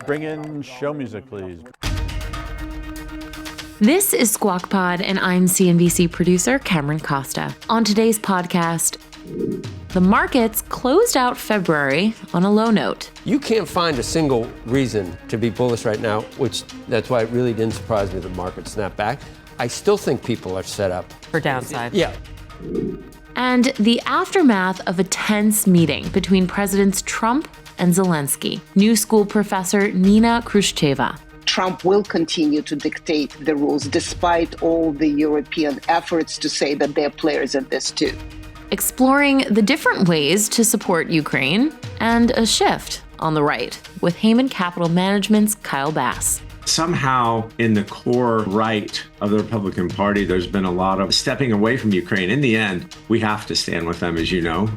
Bring in show music, please. This is Squawk Pod, and I'm CNBC producer Cameron Costa. On today's podcast, the markets closed out February on a low note. You can't find a single reason to be bullish right now, which that's why it really didn't surprise me the market snapped back. I still think people are set up for downside. Yeah. And the aftermath of a tense meeting between Presidents Trump and Zelenskyy. New school professor Nina Khrushcheva. Trump will continue to dictate the rules despite all the European efforts to say that they're players in this too. Exploring the different ways to support Ukraine and a shift on the right with Hayman Capital Management's Kyle Bass. Somehow in the core right of the Republican Party, there's been a lot of stepping away from Ukraine. In the end, we have to stand with them, as you know.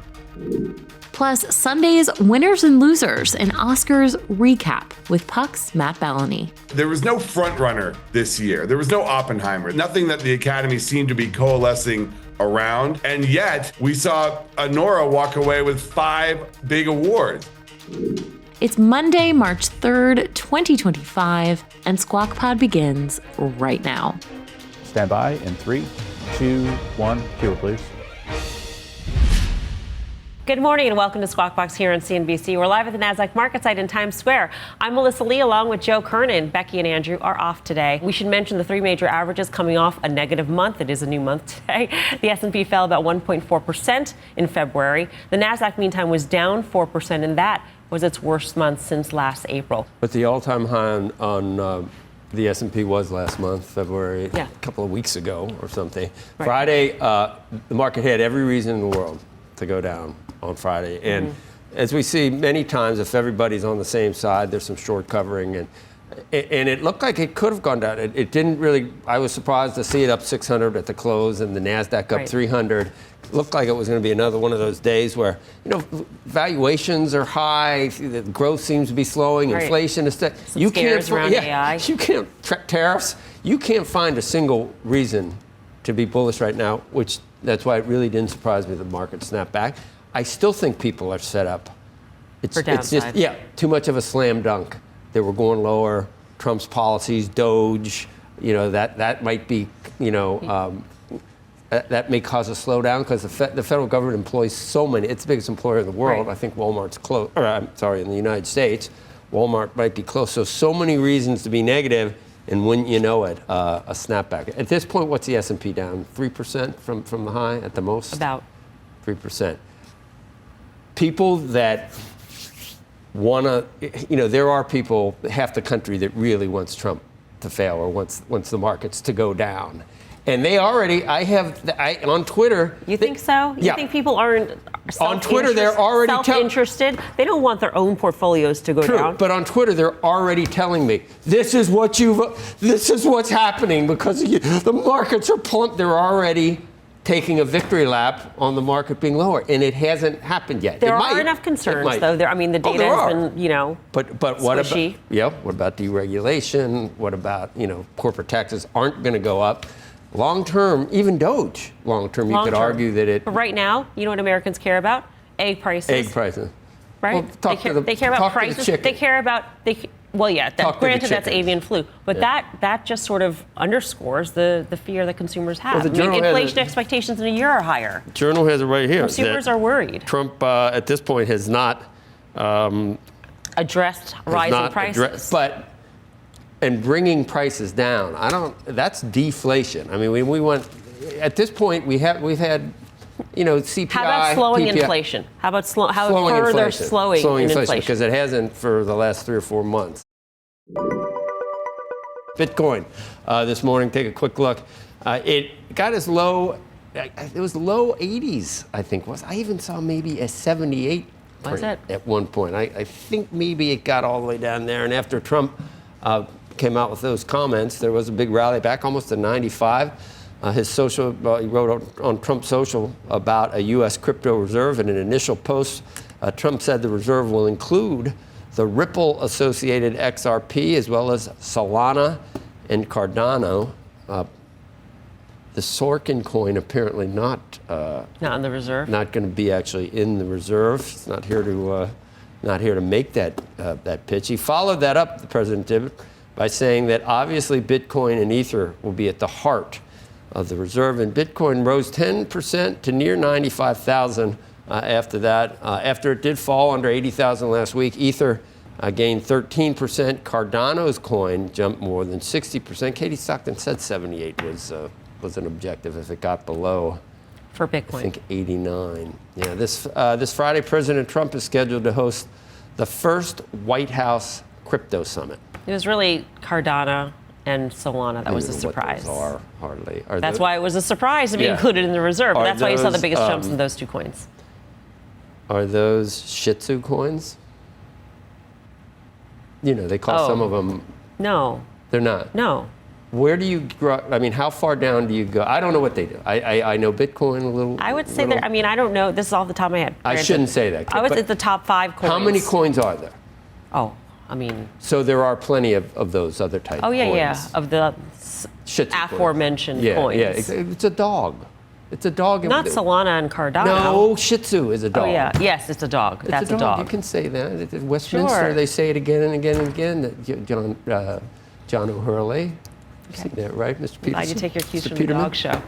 Plus, Sunday's winners and losers and Oscars recap with Puck's Matt Belloni. There was no front runner this year. There was no Oppenheimer. Nothing that the Academy seemed to be coalescing around. And yet we saw Anora walk away with 5 big awards. It's Monday, March 3rd, 2025, and Squawk Pod begins right now. Stand by in 3, 2, 1. Cue it, please. Good morning and welcome to Squawk Box here on CNBC. We're live at the NASDAQ market site in Times Square. I'm Melissa Lee along with Joe Kernan. Becky and Andrew are off today. We should mention the 3 major averages coming off a negative month. It is a new month today. The S&P fell about 1.4% in February. The NASDAQ, meantime, was down 4%, and that was its worst month since last April. But the all-time high on the S&P was last month, February, a couple of weeks ago or something. Right. Friday, the market had every reason in the world to go down on Friday. And as we see many times, if everybody's on the same side, there's some short covering. And it looked like it could have gone down. It didn't really. I was surprised to see it up 600 at the close and the NASDAQ up 300. It looked like it was going to be another one of those days where, valuations are high, the growth seems to be slowing, inflation is steady. You can't around AI. You can't tariffs. You can't find a single reason to be bullish right now, which that's why it really didn't surprise me the market snapped back. I still think people are set up. For downside. It's just, too much of a slam dunk. They were going lower. Trump's policies, Doge, that might be, that may cause a slowdown because the federal government employs so many. It's the biggest employer in the world. Right. I think Walmart's close. In the United States, Walmart might be close. So many reasons to be negative, and wouldn't you know it, a snapback. At this point, what's the S&P down? 3% from the high at the most? About 3%. People that want to, there are people, half the country that really wants Trump to fail or wants the markets to go down. And they already, on Twitter. You think so? You think people aren't on Twitter? They're already self-interested. They don't want their own portfolios to go down. But on Twitter, they're already telling me this is what's happening because the markets are plumped. They're already taking a victory lap on the market being lower, and it hasn't happened yet. There are enough concerns, though. The data has been, But what squishy. What about deregulation? What about corporate taxes aren't going to go up? Long term, even Doge. Long term, you could argue that it. But right now, you know what Americans care about? Egg prices. Egg prices. Right. Well, they care about prices. They care about. Granted, that's avian flu, but that just sort of underscores the fear that consumers have. Inflation expectations in a year are higher. The Journal has it right here. Consumers are worried. Trump, at this point, has not addressed rising prices. And bringing prices down, that's deflation. I mean, we went, at this point, we've had, CPI. How about slowing PPI. Inflation? How about further slowing inflation? Because it hasn't for the last 3 or 4 months. Bitcoin this morning, take a quick look. It got as low, it was low 80s, I think. I even saw maybe a 78 at one point. I think maybe it got all the way down there. And after Trump came out with those comments, there was a big rally back almost to 95. His social, he wrote on Trump Social about a U.S. crypto reserve. In an initial post, Trump said the reserve will include the Ripple-associated XRP as well as Solana and Cardano. The Sorkin coin apparently not in the reserve. Not going to be actually in the reserve. It's not here to not here to make that pitch. He followed that up, the president did, by saying that obviously Bitcoin and Ether will be at the heart of the reserve. And Bitcoin rose 10% to near 95,000 after that. After it did fall under 80,000 last week, Ether gained 13%. Cardano's coin jumped more than 60%. Katie Stockton said 78 was an objective if it got below, for Bitcoin, I think 89. Yeah, this Friday, President Trump is scheduled to host the first White House crypto summit. It was really Cardano and Solana that was a surprise. That's why it was a surprise to be included in the reserve. That's why you saw the biggest jumps in those two coins. Are those Shih Tzu coins? You know, they call some of them. No. They're not? No. Where do you grow? I mean, how far down do you go? I don't know what they do. I know Bitcoin a little. I would say that, I mean, I don't know. This is off the top of my head. I shouldn't say that. I was at the top 5 coins. How many coins are there? Oh, I mean. So there are plenty of those other type of coins. Yeah. Of the aforementioned coins. Yeah, it's a dog. It's a dog. Not Solana and Cardano. No, Shih Tzu is a dog. Oh, yeah. Yes, it's a dog. That's a dog. You can say that. At Westminster, they say it again and again and again. That John O'Hurley. Okay. See that, right, Mr. Peterson? Glad you take your cues from the dog show.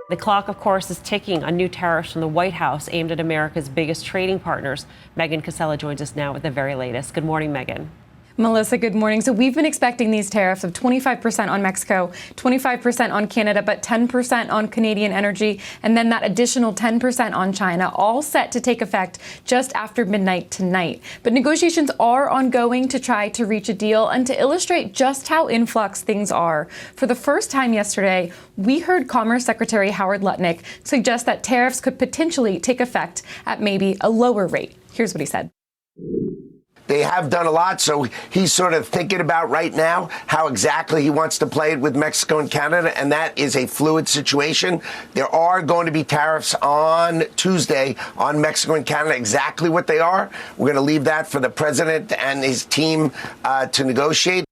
The clock, of course, is ticking on new tariffs from the White House aimed at America's biggest trading partners. Megan Cassella joins us now with the very latest. Good morning, Megan. Melissa, good morning. So we've been expecting these tariffs of 25% on Mexico, 25% on Canada, but 10% on Canadian energy, and then that additional 10% on China, all set to take effect just after midnight tonight. But negotiations are ongoing to try to reach a deal. And to illustrate just how in flux things are, for the first time yesterday, we heard Commerce Secretary Howard Lutnick suggest that tariffs could potentially take effect at maybe a lower rate. Here's what he said. They have done a lot, so he's sort of thinking about right now how exactly he wants to play it with Mexico and Canada, and that is a fluid situation. There are going to be tariffs on Tuesday on Mexico and Canada. Exactly what they are, we're going to leave that for the president and his team to negotiate.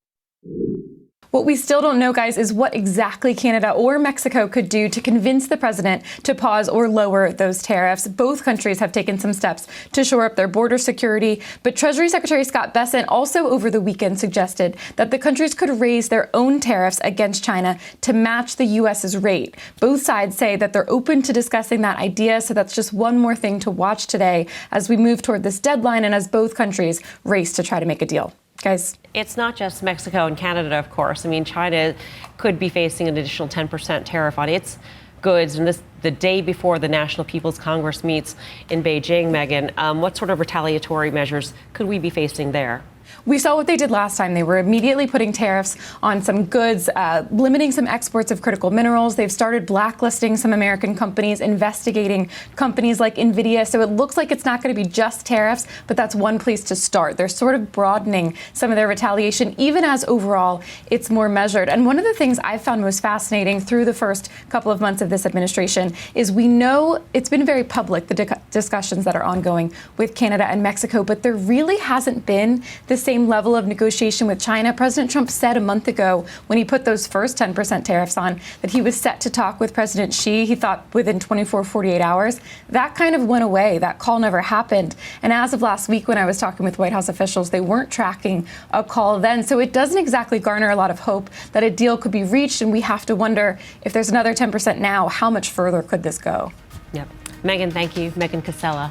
What we still don't know, guys, is what exactly Canada or Mexico could do to convince the president to pause or lower those tariffs. Both countries have taken some steps to shore up their border security. But Treasury Secretary Scott Bessent also over the weekend suggested that the countries could raise their own tariffs against China to match the U.S.'s rate. Both sides say that they're open to discussing that idea. So that's just one more thing to watch today as we move toward this deadline and as both countries race to try to make a deal. Guys. It's not just Mexico and Canada, of course. I mean, China could be facing an additional 10% tariff on its goods. And this the day before the National People's Congress meets in Beijing, Megan. What sort of retaliatory measures could we be facing there? We saw what they did last time. They were immediately putting tariffs on some goods, limiting some exports of critical minerals. They've started blacklisting some American companies, investigating companies like NVIDIA. So it looks like it's not going to be just tariffs, but that's one place to start. They're sort of broadening some of their retaliation, even as overall it's more measured. And one of the things I found most fascinating through the first couple of months of this administration is we know it's been very public, the discussions that are ongoing with Canada and Mexico, but there really hasn't been the same level of negotiation with China. President Trump said a month ago when he put those first 10% tariffs on that he was set to talk with President Xi. He thought within 48 hours. That kind of went away. That call never happened. And as of last week, when I was talking with White House officials, they weren't tracking a call then. So it doesn't exactly garner a lot of hope that a deal could be reached. And we have to wonder if there's another 10% now, how much further could this go? Yep. Megan, thank you. Megan Cassella.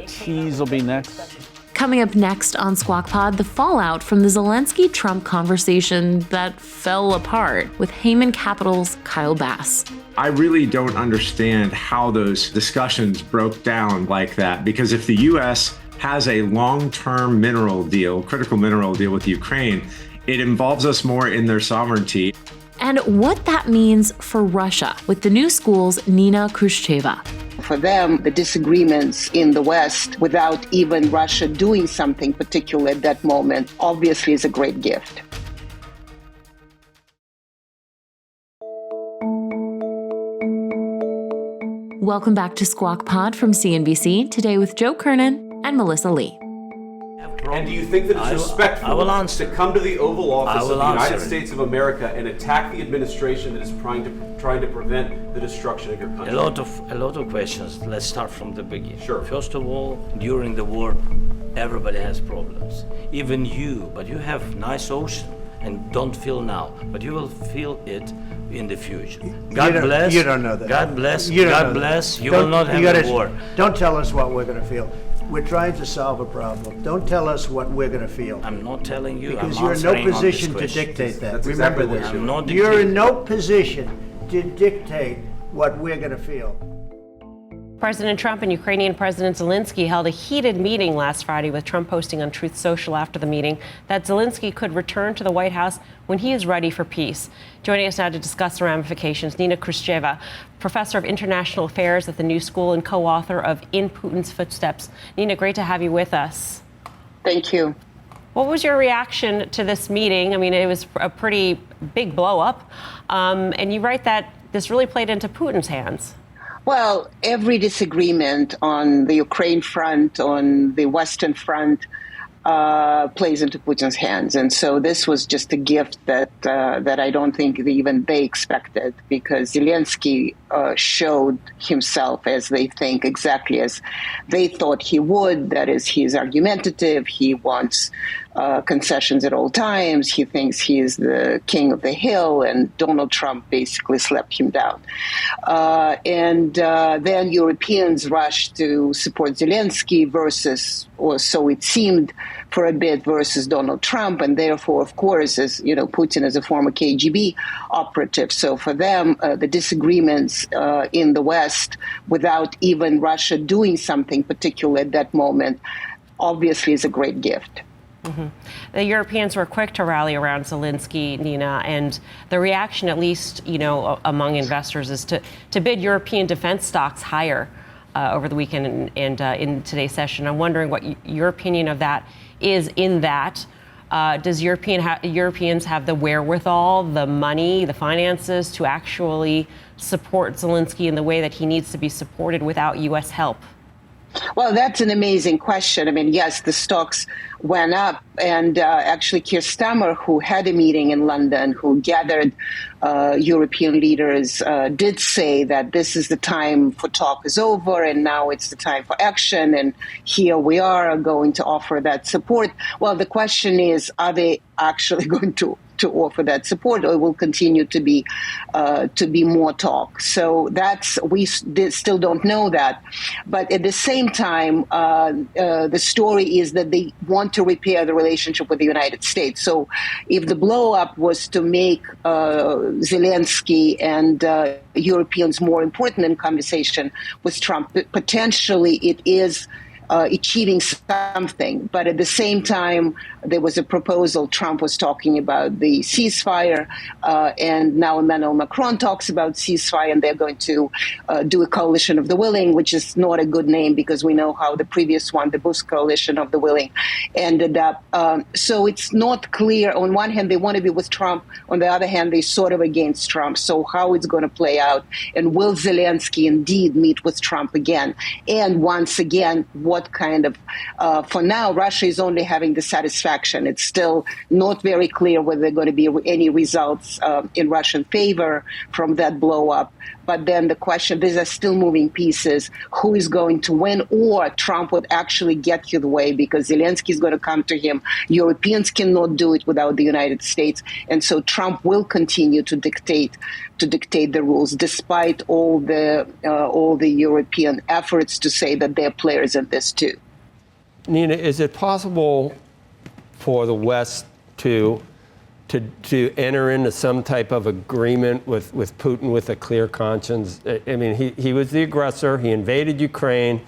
Cheese will be next. Coming up next on Squawk Pod, the fallout from the Zelensky-Trump conversation that fell apart with Hayman Capital's Kyle Bass. I really don't understand how those discussions broke down like that, because if the U.S. has a long-term mineral deal, critical mineral deal with Ukraine, it involves us more in their sovereignty. And what that means for Russia with the new school's Nina Khrushcheva. For them, the disagreements in the West, without even Russia doing something particular at that moment, obviously is a great gift. Welcome back to Squawk Pod from CNBC, today with Joe Kernan and Melissa Lee. And do you think that it's respectful to come to the Oval Office of the United States of America and attack the administration that is trying to prevent the destruction of your country? A lot of questions. Let's start from the beginning. Sure. First of all, during the war, everybody has problems. Even you, but you have nice ocean and don't feel now, but you will feel it in the future. God bless. You don't know that. God bless. You don't God know bless. that. You will not have a war. Don't tell us what we're going to feel. We're trying to solve a problem. Don't tell us what we're going to feel. I'm not telling you. Because I'm you're in no answering on position this to question. dictate that. That's Remember exactly this. what I'm not You're dictating. in no position to dictate what we're going to feel. President Trump and Ukrainian President Zelenskyy held a heated meeting last Friday, with Trump posting on Truth Social after the meeting that Zelenskyy could return to the White House when he is ready for peace. Joining us now to discuss the ramifications, Nina Khrushcheva, professor of international affairs at the New School and co-author of In Putin's Footsteps. Nina, great to have you with us. Thank you. What was your reaction to this meeting? I mean, it was a pretty big blow up. And you write that this really played into Putin's hands. Well, every disagreement on the Ukraine front, on the Western front, plays into Putin's hands. And so this was just a gift that I don't think even they expected, because Zelenskyy showed himself as they think, exactly as they thought he would. That is, he's argumentative. He wants concessions at all times. He thinks he is the king of the hill, and Donald Trump basically slapped him down. And then Europeans rushed to support Zelenskyy versus, or so it seemed for a bit, versus Donald Trump. And therefore, of course, as you know, Putin is a former KGB operative. So for them, the disagreements in the West, without even Russia doing something particular at that moment, obviously is a great gift. Mm-hmm. The Europeans were quick to rally around Zelenskyy, Nina, and the reaction, at least, you know, among investors, is to bid European defense stocks higher over the weekend and in today's session. I'm wondering what your opinion of that is. In that, does Europeans have the wherewithal, the money, the finances to actually support Zelenskyy in the way that he needs to be supported without U.S. help? Well, that's an amazing question. I mean, yes, the stocks went up, and actually Keir Starmer, who had a meeting in London, who gathered European leaders, did say that this is the time for talk is over, and now it's the time for action, and here we are going to offer that support. Well, the question is, are they actually going to offer that support, or will continue to be more talk? So we still don't know that. But at the same time, the story is that they want to repair the relationship with the United States. So if the blow up was to make Zelenskyy and Europeans more important in conversation with Trump, potentially it is achieving something. But at the same time, there was a proposal. Trump was talking about the ceasefire, and now Emmanuel Macron talks about ceasefire, and they're going to do a coalition of the willing, which is not a good name because we know how the previous one, the Bush coalition of the willing, ended up. So it's not clear. On one hand, they want to be with Trump. On the other hand, they're sort of against Trump. So how it's going to play out, and will Zelenskyy indeed meet with Trump again? And once again, what kind of, for now, Russia is only having the satisfaction. It's still not very clear whether there are going to be any results in Russian favor from that blow up. But then the question, these are still moving pieces. Who is going to win? Or Trump would actually get his way because Zelenskyy is going to come to him. Europeans cannot do it without the United States. And so Trump will continue to dictate the rules, despite all the European efforts to say that they're players in this too. Nina, is it possible for the West to enter into some type of agreement with Putin with a clear conscience? I mean, he was the aggressor. He invaded Ukraine.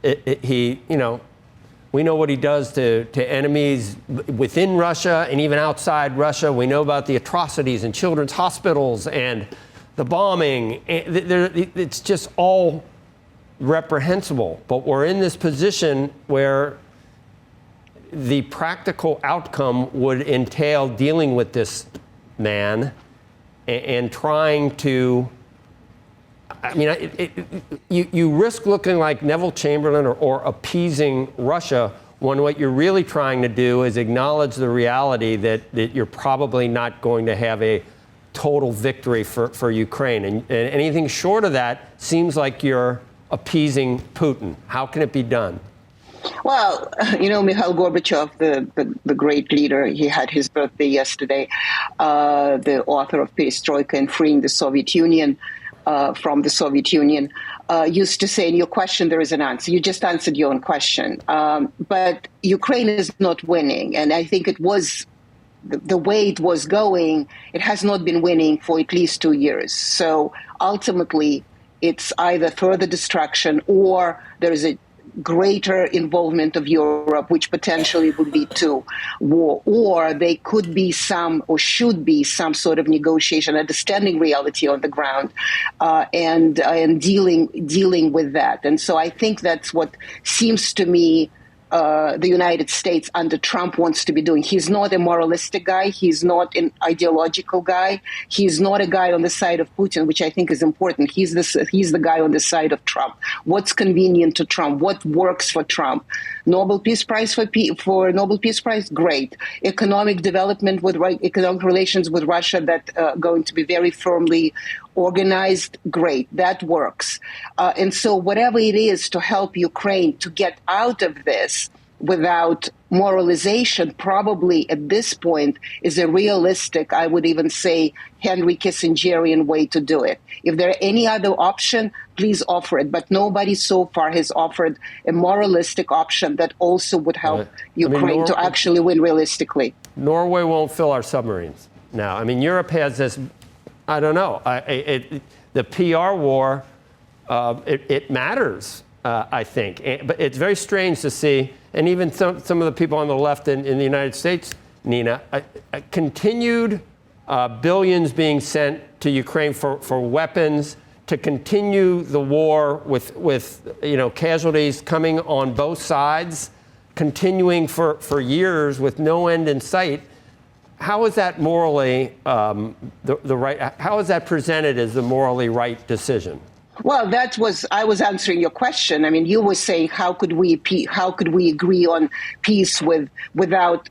We know what he does to enemies within Russia and even outside Russia. We know about the atrocities in children's hospitals and the bombing. It's just all reprehensible. But we're in this position where the practical outcome would entail dealing with this man and trying to, I mean, you risk looking like Neville Chamberlain or appeasing Russia when what you're really trying to do is acknowledge the reality that you're probably not going to have a total victory for Ukraine. And anything short of that seems like you're appeasing Putin. How can it be done? Well, Mikhail Gorbachev, the great leader, he had his birthday yesterday, the author of Perestroika and Freeing the Soviet Union from the Soviet Union, used to say, in your question, there is an answer. You just answered your own question. But Ukraine is not winning. And I think it was the way it was going, it has not been winning for at least 2 years. So ultimately, it's either further destruction or there is a greater involvement of Europe, which potentially would lead to war, or they could be some or should be some sort of negotiation, understanding reality on the ground, and dealing with that. And so I think that's what seems to me the United States under Trump wants to be doing. He's not a moralistic guy. He's not an ideological guy. He's not a guy on the side of Putin, which I think is important. He's the guy on the side of Trump. What's convenient to Trump? What works for Trump? Nobel Peace Prize for Nobel Peace Prize, great. Economic development with economic relations with Russia that going to be very firmly organized, great. That works. And so whatever it is to help Ukraine to get out of this without moralization, probably at this point is a realistic, I would even say, Henry Kissingerian way to do it. If there are any other option, please offer it. But nobody so far has offered a moralistic option that also would help Ukraine to actually win realistically. Norway won't fill our submarines now. I mean, Europe has this, I don't know, the PR war, it matters, I think. But it's very strange to see, and even some of the people on the left in the United States, Nina, continued billions being sent to Ukraine for weapons to continue the war with casualties coming on both sides, continuing for years with no end in sight. How is that morally the right? How is that presented as the morally right decision? Well, I was answering your question. I mean, you were saying how could we agree on peace without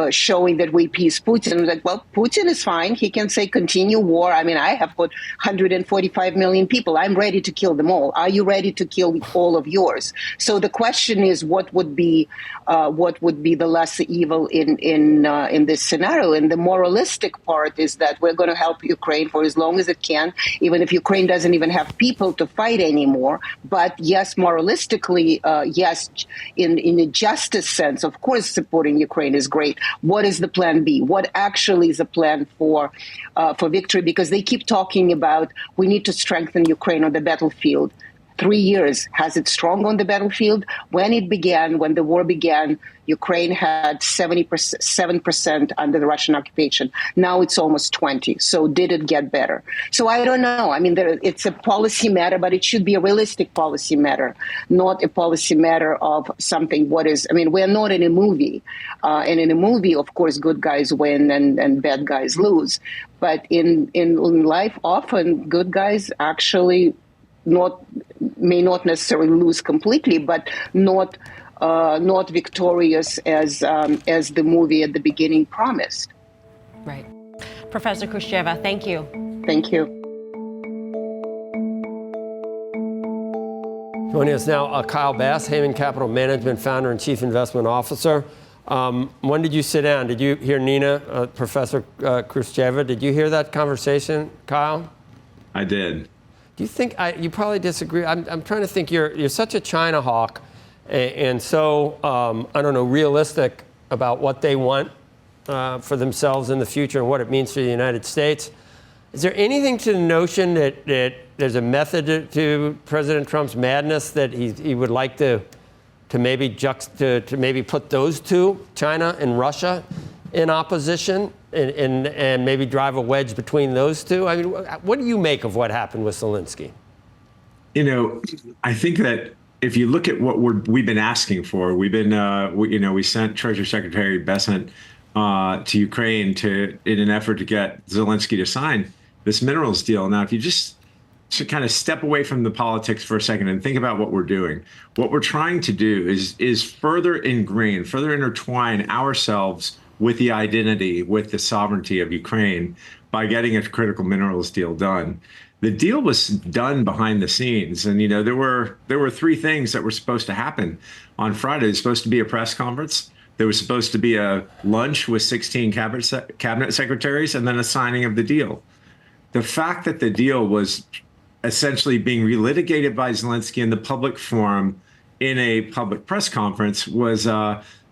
showing that we appease Putin. Like, well, Putin is fine. He can say continue war. I mean, I have put 145 million people. I'm ready to kill them all. Are you ready to kill all of yours? So the question is, what would be the lesser evil in this scenario? And the moralistic part is that we're going to help Ukraine for as long as it can, even if Ukraine doesn't even have people to fight anymore. But yes, moralistically, yes, in a justice sense, of course, supporting Ukraine is great. What is the plan B? What actually is a plan for victory? Because they keep talking about we need to strengthen Ukraine on the battlefield. 3 years. Has it strong on the battlefield? When the war began, Ukraine had 7% under the Russian occupation. Now it's almost 20. So did it get better? So I don't know. I mean, it's a policy matter, but it should be a realistic policy matter, not a policy matter of something we're not in a movie. And in a movie, of course, good guys win and bad guys lose. But in life, often good guys actually may not necessarily lose completely, but not victorious as the movie at the beginning promised. Right. Professor Khrushcheva, thank you. Thank you. Joining us now, Kyle Bass, Hayman Capital Management founder and chief investment officer. When did you sit down? Did you hear Nina, Professor Khrushcheva? Did you hear that conversation, Kyle? I did. Do you think you probably disagree? I'm trying to think. You're such a China hawk, and so I don't know, realistic about what they want for themselves in the future and what it means for the United States. Is there anything to the notion that there's a method to President Trump's madness that he would like to maybe to maybe put those two, China and Russia, in opposition? And maybe drive a wedge between those two? I mean, what do you make of what happened with Zelenskyy? I think that if you look at what we've been asking for, we've been, we sent Treasury Secretary Bessent to Ukraine in an effort to get Zelenskyy to sign this minerals deal. Now, if you just to kind of step away from the politics for a second and think about what we're doing. What we're trying to do is further ingrain, further intertwine ourselves with the identity, with the sovereignty of Ukraine by getting a critical minerals deal done. The deal was done behind the scenes, and there were three things that were supposed to happen on Friday. There was supposed to be a press conference. There was supposed to be a lunch with 16 cabinet secretaries, and then a signing of the deal. The fact that the deal was essentially being relitigated by Zelenskyy in the public forum in a public press conference was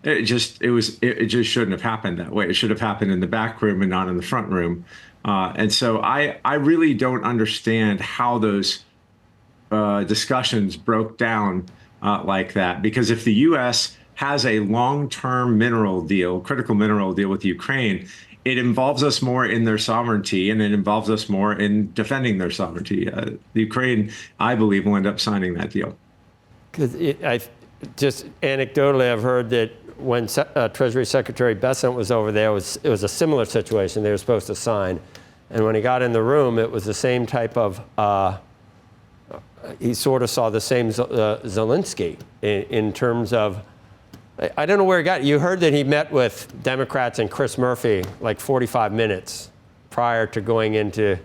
it just shouldn't have happened that way. It should have happened in the back room and not in the front room. And so I really don't understand how those discussions broke down like that, because if the U.S. has a long-term mineral deal, critical mineral deal with Ukraine, it involves us more in their sovereignty, and it involves us more in defending their sovereignty. The Ukraine, I believe, will end up signing that deal. Because I just anecdotally, I've heard that when Treasury Secretary Bessent was over there, it was a similar situation. They were supposed to sign, and when he got in the room, it was the same type of. He sort of saw the same Zelenskyy in terms of. I don't know where he got it. You heard that he met with Democrats and Chris Murphy like 45 minutes prior to going into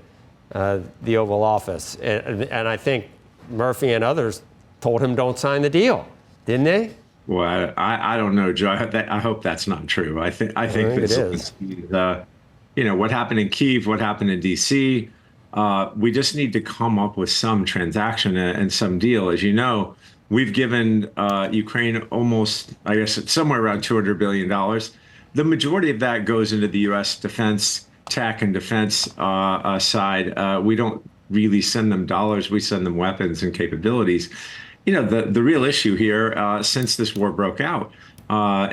the Oval Office. And I think Murphy and others told him don't sign the deal, didn't they? Well, I don't know, Joe. I hope that's not true. I think it is. What happened in Kyiv, what happened in D.C., we just need to come up with some transaction and some deal. As you know, we've given Ukraine almost, I guess, it's somewhere around $200 billion. The majority of that goes into the U.S. defense, tech and defense side. We don't really send them dollars. We send them weapons and capabilities. The real issue here since this war broke out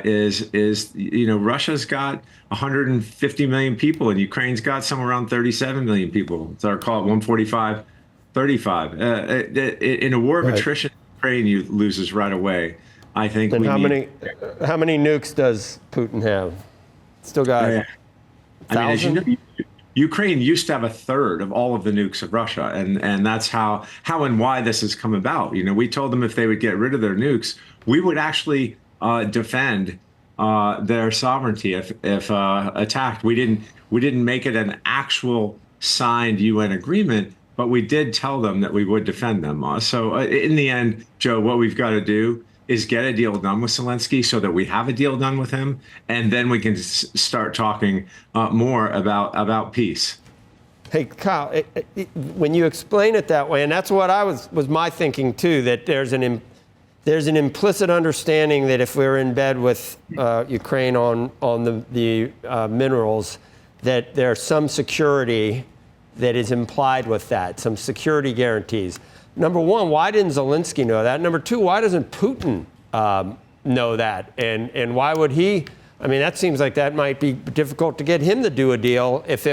is Russia's got 150 million people and Ukraine's got somewhere around 37 million people. So I call it 145, 35. In a war of attrition, Ukraine loses right away. I think. And how many nukes does Putin have? Still got. As you know, Ukraine used to have a third of all of the nukes of Russia, and that's how and why this has come about. We told them if they would get rid of their nukes, we would actually defend their sovereignty if attacked. We didn't make it an actual signed UN agreement, but we did tell them that we would defend them. So in the end, Joe, what we've got to do is get a deal done with Zelenskyy so that we have a deal done with him, and then we can start talking more about peace. Hey, Kyle, when you explain it that way, and that's what was my thinking too, that there's an implicit understanding that if we're in bed with Ukraine on the minerals, that there's some security that is implied with that, some security guarantees. Number one, why didn't Zelenskyy know that? Number two, why doesn't Putin know that? And why would he? I mean, that seems like that might be difficult to get him to do a deal if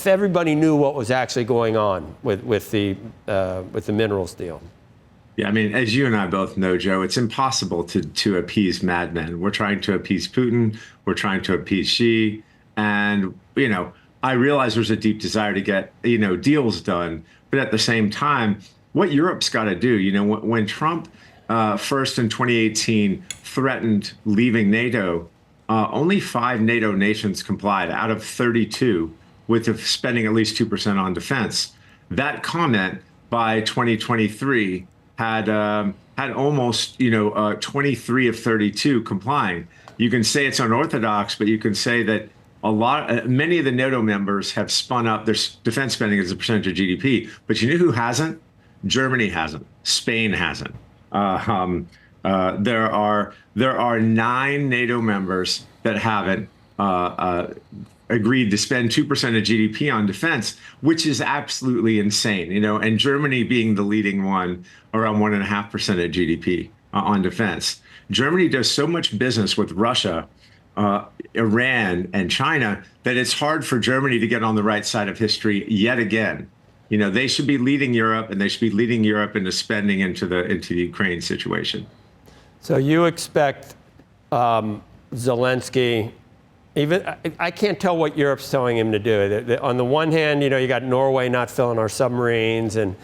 everybody knew what was actually going on with the minerals deal. Yeah, I mean, as you and I both know, Joe, it's impossible to appease madmen. We're trying to appease Putin. We're trying to appease Xi. And, I realize there's a deep desire to get, deals done. But at the same time, what Europe's got to do, when Trump first in 2018 threatened leaving NATO, only 5 NATO nations complied out of 32 with spending at least 2% on defense. That comment by 2023 had almost 23 of 32 complying. You can say it's unorthodox, but you can say that many of the NATO members have spun up their defense spending as a percentage of GDP. But you know who hasn't? Germany hasn't. Spain hasn't. There are 9 NATO members that haven't agreed to spend 2% of GDP on defense, which is absolutely insane. And Germany being the leading one, around 1.5% of GDP on defense. Germany does so much business with Russia, Iran, and China that it's hard for Germany to get on the right side of history yet again. They should be leading Europe, and they should be leading Europe into spending into the Ukraine situation. So you expect Zelenskyy I can't tell what Europe's telling him to do. On the one hand, you got Norway not filling our submarines, and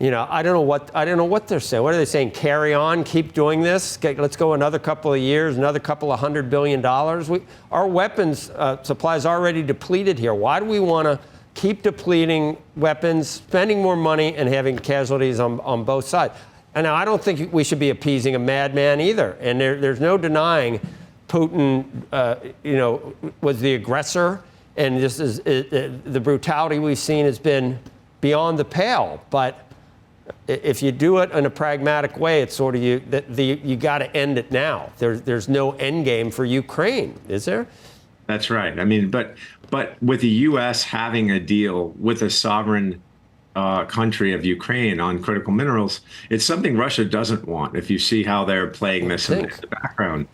I don't know what they're saying. What are they saying? Carry on, keep doing this. Let's go another couple of years, another couple of $100 billion. Our weapons supply is already depleted here. Why do we want to keep depleting weapons, spending more money, and having casualties on both sides? And now I don't think we should be appeasing a madman either. And there's no denying Putin, was the aggressor, and this is the brutality we've seen has been beyond the pale. But if you do it in a pragmatic way, it's sort of you got to end it now. There's no end game for Ukraine, is there? That's right. I mean, but with the U.S. having a deal with a sovereign country of Ukraine on critical minerals, it's something Russia doesn't want. If you see how they're playing this in the background,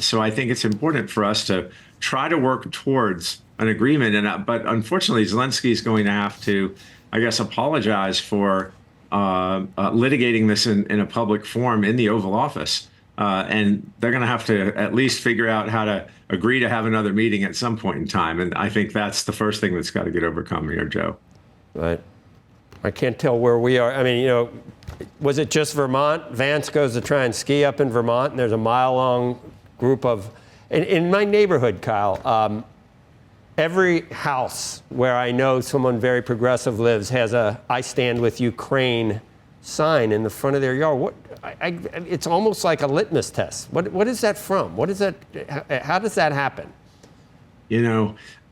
so I think it's important for us to try to work towards an agreement. But unfortunately, Zelenskyy is going to have to, I guess, apologize for litigating this in a public forum in the Oval Office. And they're going to have to at least figure out how to agree to have another meeting at some point in time. And I think that's the first thing that's got to get overcome here, Joe. Right. I can't tell where we are. I mean, was it just Vermont? Vance goes to try and ski up in Vermont, and there's a mile-long group of... In my neighborhood, Kyle, every house where I know someone very progressive lives has a "I stand with Ukraine" sign in the front of their yard. It's almost like a litmus test. What is that from? What is that? How does that happen?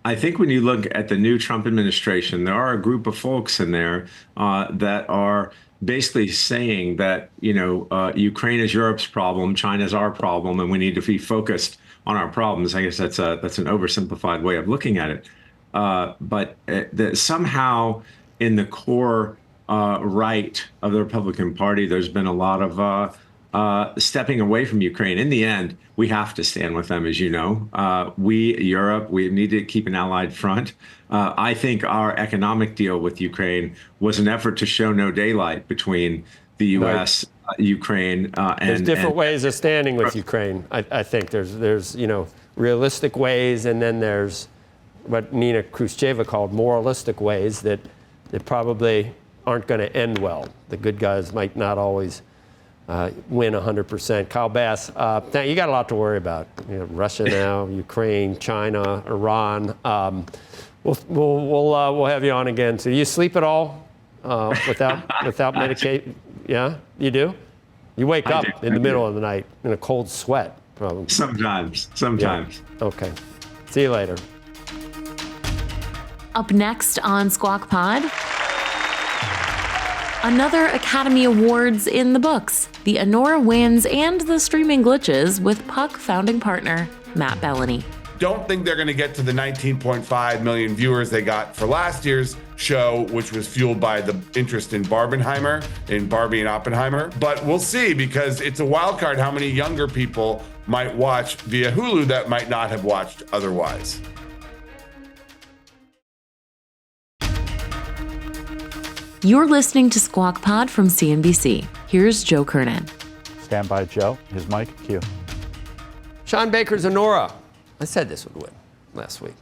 I think when you look at the new Trump administration, there are a group of folks in there that are basically saying that, Ukraine is Europe's problem, China's our problem, and we need to be focused on our problems. I guess that's an oversimplified way of looking at it. But somehow in the core right of the Republican Party, there's been a lot of stepping away from Ukraine. In the end, we have to stand with them, as you know. Europe, we need to keep an allied front. I think our economic deal with Ukraine was an effort to show no daylight between the U.S., Ukraine, and... There's different ways of standing with Ukraine. I think there's realistic ways, and then there's what Nina Khrushcheva called moralistic ways that probably aren't going to end well. The good guys might not always win 100%. Kyle Bass, you got a lot to worry about. Russia now, Ukraine, China, Iran. We'll have you on again. So do you sleep at all without medication? Yeah, you do? You wake up in the middle of the night in a cold sweat, probably. Sometimes. Yeah. Okay. See you later. Up next on Squawk Pod, another Academy Awards in the books. The Anora wins and the streaming glitches with Puck founding partner Matt Belloni. Don't think they're going to get to the 19.5 million viewers they got for last year's show, which was fueled by the interest in Barbenheimer, in Barbie and Oppenheimer. But we'll see, because it's a wild card how many younger people might watch via Hulu that might not have watched otherwise. You're listening to Squawk Pod from CNBC. Here's Joe Kernan. Stand by, Joe. His mic, cue. Sean Baker's Anora. I said this would win last week.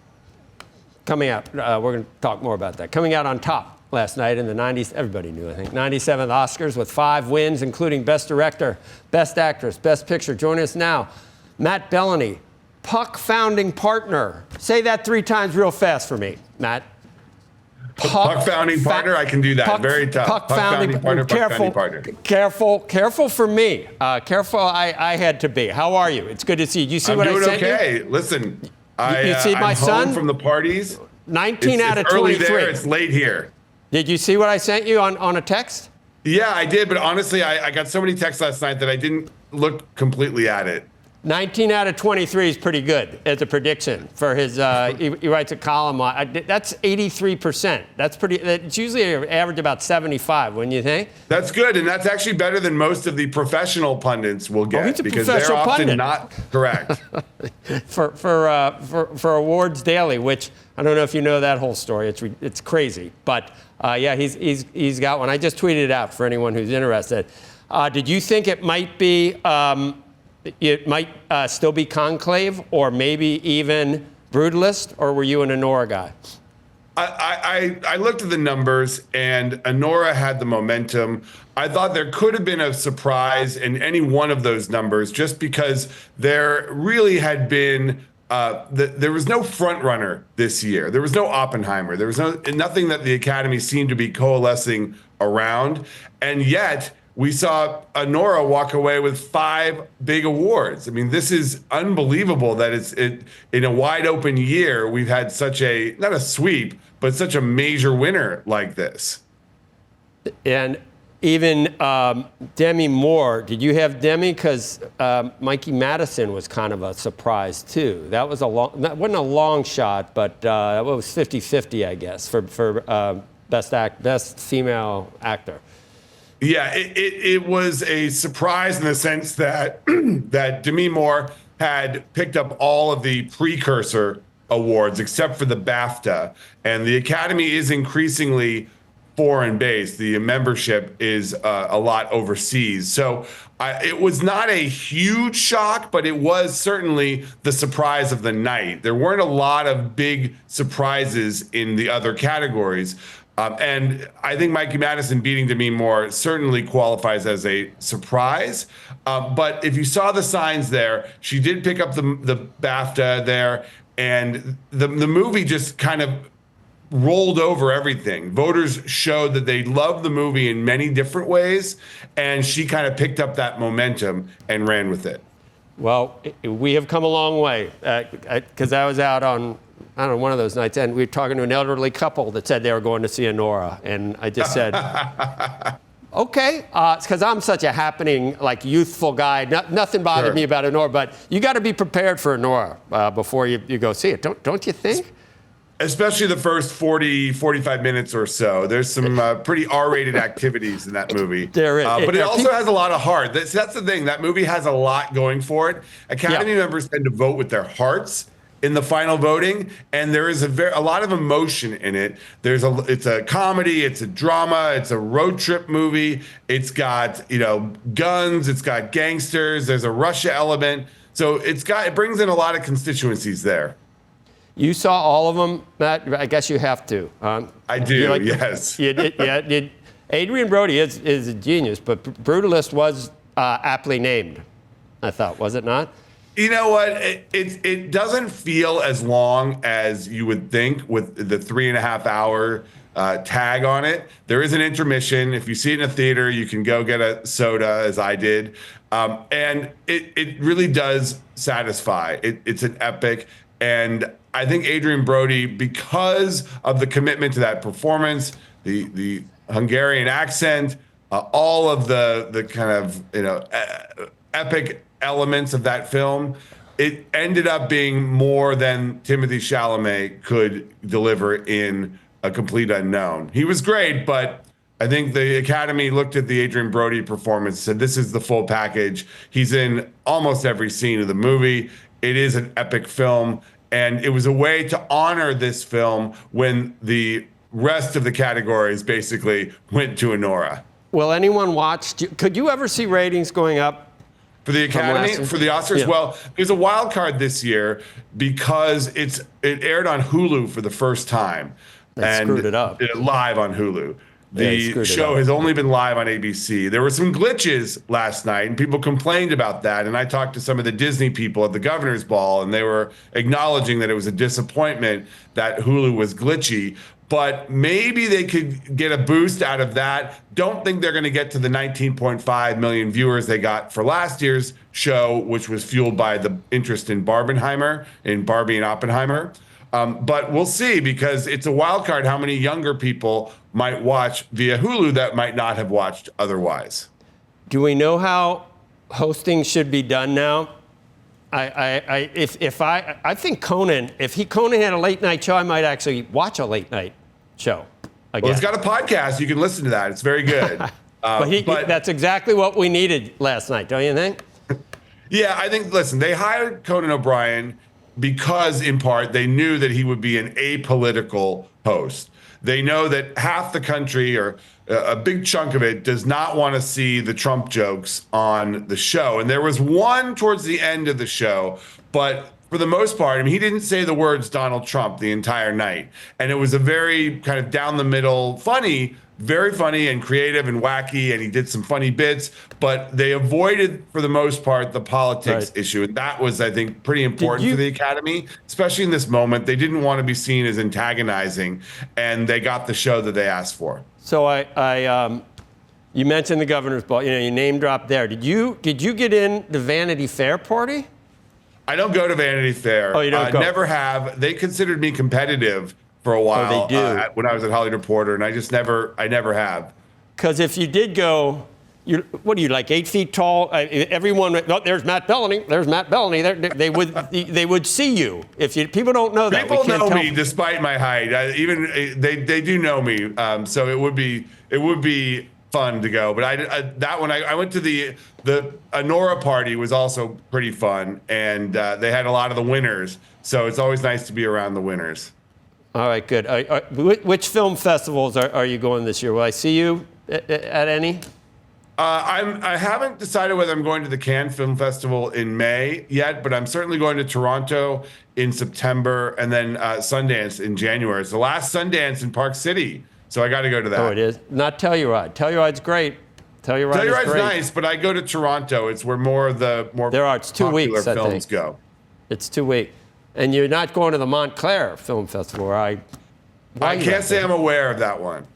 Coming out, we're going to talk more about that. Coming out on top last night in the 90s, everybody knew, I think, 97th Oscars with 5 wins, including Best Director, Best Actress, Best Picture. Joining us now, Matt Belloni, Puck founding partner. Say that 3 times real fast for me, Matt. Puck founding partner, I can do that. Very tough. Puck founding partner. Careful for me. Careful, I had to be. How are you? It's good to see you. You see what I sent you? I'm doing okay. Listen, you see my I'm son home from the parties. 19 out of 23. It's early there. It's late here. Did you see what I sent you on a text? Yeah, I did. But honestly, I got so many texts last night that I didn't look completely at it. 19 out of 23 is pretty good as a prediction for his. He writes a column on. That's 83%. That's pretty. It's usually an average about 75. Wouldn't you think? That's good, and that's actually better than most of the professional pundits will get, he's a because they're often pundit. not correct. for Awards Daily, which I don't know if you know that whole story. It's crazy, but yeah, he's got one. I just tweeted it out for anyone who's interested. Did you think it might be? it might still be conclave or maybe even brutalist, or were you an Anora guy? I looked at the numbers, and Anora had the momentum. I thought there could have been a surprise in any one of those numbers just because there really had been there was no front runner this year. There was no Oppenheimer. There was nothing that the Academy seemed to be coalescing around. And yet we saw Anora walk away with 5 big awards. I mean, this is unbelievable that in a wide open year, we've had such not a sweep, but such a major winner like this. And even Demi Moore, did you have Demi? Because Mikey Madison was kind of a surprise too. That wasn't a long shot, but it was 50-50, I guess, for best female actor. Yeah, it was a surprise in the sense that that Demi Moore had picked up all of the precursor awards except for the BAFTA, and the Academy is increasingly foreign-based. The membership is a lot overseas. So it was not a huge shock, but it was certainly the surprise of the night. There weren't a lot of big surprises in the other categories. And I think Mikey Madison beating Demi Moore certainly qualifies as a surprise. But if you saw the signs there, she did pick up the BAFTA there, and the movie just kind of rolled over everything. Voters showed that they loved the movie in many different ways, and she kind of picked up that momentum and ran with it. Well, we have come a long way, because I was out on, I don't know, one of those nights, and we were talking to an elderly couple that said they were going to see Anora, and I just said, okay, it's because I'm such a happening, youthful guy. Nothing bothered me about Anora, but you got to be prepared for Anora before you go see it, don't you think? Especially the first 40, 45 minutes or so. There's some pretty R-rated activities in that movie. There is. But it also has a lot of heart. That's the thing. That movie has a lot going for it. Academy members tend to vote with their hearts in the final voting, and there is a lot of emotion in it. It's a comedy, it's a drama, it's a road trip movie. It's got, guns, it's got gangsters, there's a Russia element. So it brings in a lot of constituencies there. You saw all of them, Matt? I guess you have to. I do, yes. Adrian Brody is a genius, but Brutalist was aptly named, I thought, was it not? You know what? It doesn't feel as long as you would think with the 3.5 hour tag on it. There is an intermission. If you see it in a theater, you can go get a soda, as I did. And it really does satisfy. It's an epic. And I think Adrian Brody, because of the commitment to that performance, the Hungarian accent, all of the kind of epic elements of that film, it ended up being more than Timothée Chalamet could deliver in A Complete Unknown. He was great, but I think the Academy looked at the Adrian Brody performance and said, this is the full package. He's in almost every scene of the movie. It is an epic film. And it was a way to honor this film when the rest of the categories basically went to Anora. Will anyone watch? Could you ever see ratings going up? For the Academy, for the Oscars? Yeah. Well, there's a wild card this year because it aired on Hulu for the first time. That screwed it up. Live on Hulu. The show has only been live on ABC. There were some glitches last night, and people complained about that. And I talked to some of the Disney people at the Governor's Ball, and they were acknowledging that it was a disappointment that Hulu was glitchy. But maybe they could get a boost out of that. Don't think they're going to get to the 19.5 million viewers they got for last year's show, which was fueled by the interest in Barbenheimer, in Barbie and Oppenheimer. But we'll see, because it's a wild card how many younger people might watch via Hulu that might not have watched otherwise. Do we know how hosting should be done now? I think Conan, Conan had a late night show, I might actually watch a late night show again. Well, it's got a podcast. You can listen to that. It's very good. But that's exactly what we needed last night, don't you think? Yeah, I think, listen, they hired Conan O'Brien because, in part, they knew that he would be an apolitical host. they know that half the country, or a big chunk of it, does not want to see the Trump jokes on the show. And there was one towards the end of the show, but for the most part, I mean, he didn't say the words Donald Trump the entire night. And it was a very kind of down the middle, very funny and creative and wacky, and he did some funny bits, but they avoided, for the most part, the politics issue. And that was, I think, pretty important for the Academy, especially in this moment. They didn't want to be seen as antagonizing, and they got the show that they asked for. So you mentioned the governor's ball, you name dropped there. Did you get in the Vanity Fair party? I don't go to Vanity Fair. Oh, you don't go? Never have. They considered me competitive for a while. Oh, they do. When I was at Hollywood Reporter, and I never have. Because if you did go, what are you, like 8 feet tall? Everyone, there's Matt Belloni. There's Matt Belloni. They would see you. People don't know that. People know me despite my height. They do know me. So it would be fun to go. But I went to the Anora party, was also pretty fun, and they had a lot of the winners. So it's always nice to be around the winners. All right, good. Which film festivals are you going this year? Will I see you at any? I haven't decided whether I'm going to the Cannes Film Festival in May yet, but I'm certainly going to Toronto in September, and then Sundance in January. It's the last Sundance in Park City, so I got to go to that. Oh, it is? Not Telluride. Telluride's great. Telluride's nice, but I go to Toronto. It's where more of the it's 2 popular weeks, films go. It's 2 weeks. And you're not going to the Montclair Film Festival, I can't say I'm aware of that one.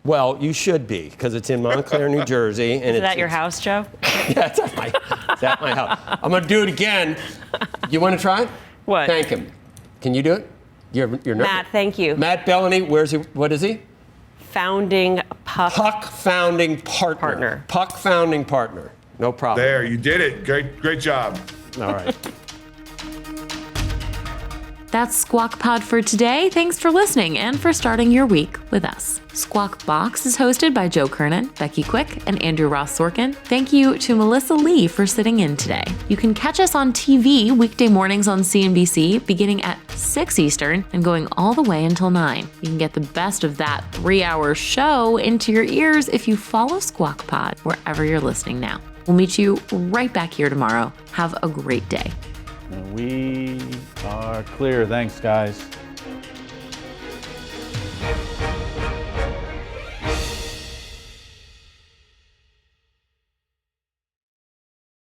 Well, you should be, because it's in Montclair, New Jersey. And Is that your house, Joe? Yeah, it's at my house. I'm going to do it again. You want to try it? What? Thank him. Can you do it? You're Matt, thank you. Matt Belloni, where's he? What is he? Founding Puck founding partner. Puck founding partner. No problem. There, you did it. Great job. All right. That's Squawk Pod for today. Thanks for listening and for starting your week with us. Squawk Box is hosted by Joe Kernan, Becky Quick, and Andrew Ross Sorkin. Thank you to Melissa Lee for sitting in today. You can catch us on TV weekday mornings on CNBC beginning at 6 Eastern and going all the way until 9. You can get the best of that 3-hour show into your ears if you follow Squawk Pod wherever you're listening now. We'll meet you right back here tomorrow. Have a great day. We are clear. Thanks, guys.